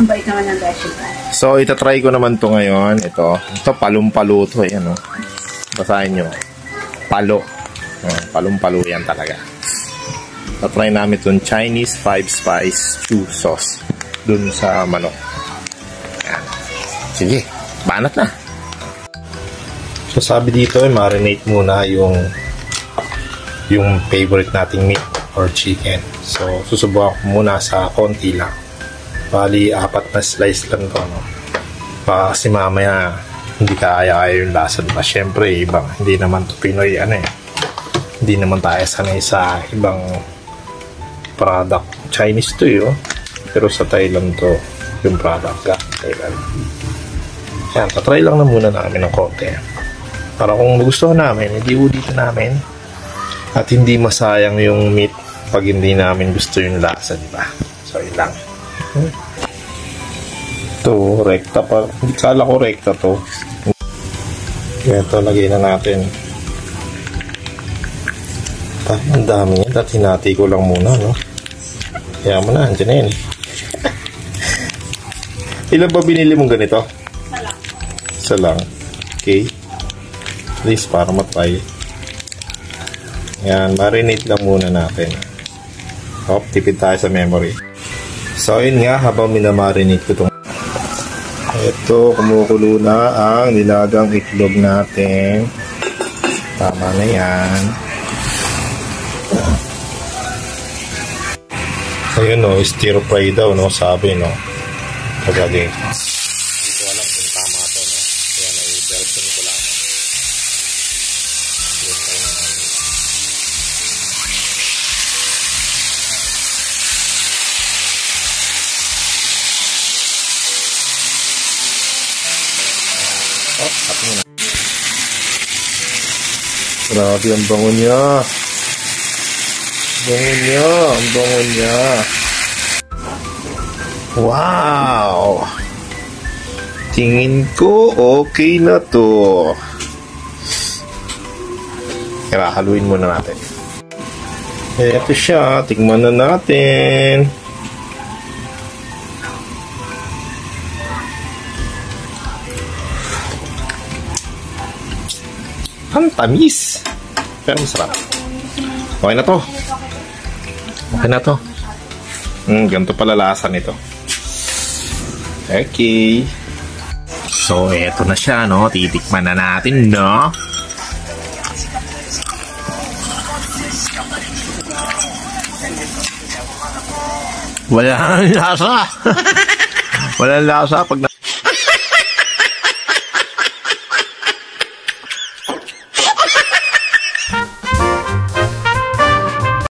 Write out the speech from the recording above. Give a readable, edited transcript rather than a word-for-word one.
Ang bait naman ng beshi ko. So, itatry ko naman to ngayon. Ito palong-palo to. Ayan, oh. Basahin nyo. Palo. Palong-palo yan talaga. Itatry namin itong Chinese 5-spice stew sauce. Dun sa manok. Ayan. Sige, banat na. So, sabi dito, marinate muna yung favorite nating meat or chicken. So, susubukan ko muna sa konti lang. Bali, 4 na slice lang to, no? Kasi mamaya, hindi kaya yung lasa, diba? Siyempre, ibang, hindi naman to Pinoy, hindi naman tayo sanay sa ibang product. Chinese to, pero sa Thailand to, yung product ka. Thailand. Yan, tatry lang na muna namin ng konti. Para kung magustuhan namin, hindi ulitin namin. At hindi masayang yung meat pag hindi namin gusto yung lasa, diba? So, yun lang. Ito, rekta pa. Hindi kala ko rekta to. Ito, lagay na natin. Ang dami yan. Dati hinati ko lang muna, no? Kaya mo na, andyan na yan. Ilan ba binili mong ganito? Isa lang. Okay. At least para matry. Yan, marinate lang muna natin. Tipid tayo sa memory. So, yun nga, habang minamarinate ko itong ito, kumukulo na ang nilagang itlog natin. Tama na yan. Ayun, no, stir fry daw, no, sabi, no. Kagagi. Hindi ko alam kung tama ito, no. Kaya na-version ko lang. Grabe ang bango niya. Ang bango niya. Wow! Tingin ko okay na to. Kaya haluin muna natin. Ito siya. Tingnan na natin. Ang tamis. Pero masarap. Okay na to. Okay na to. Ganito pala lasa nito. Okay. So, eto na siya, no? Titikman na natin, no? Walang lasa. Walang lasa pag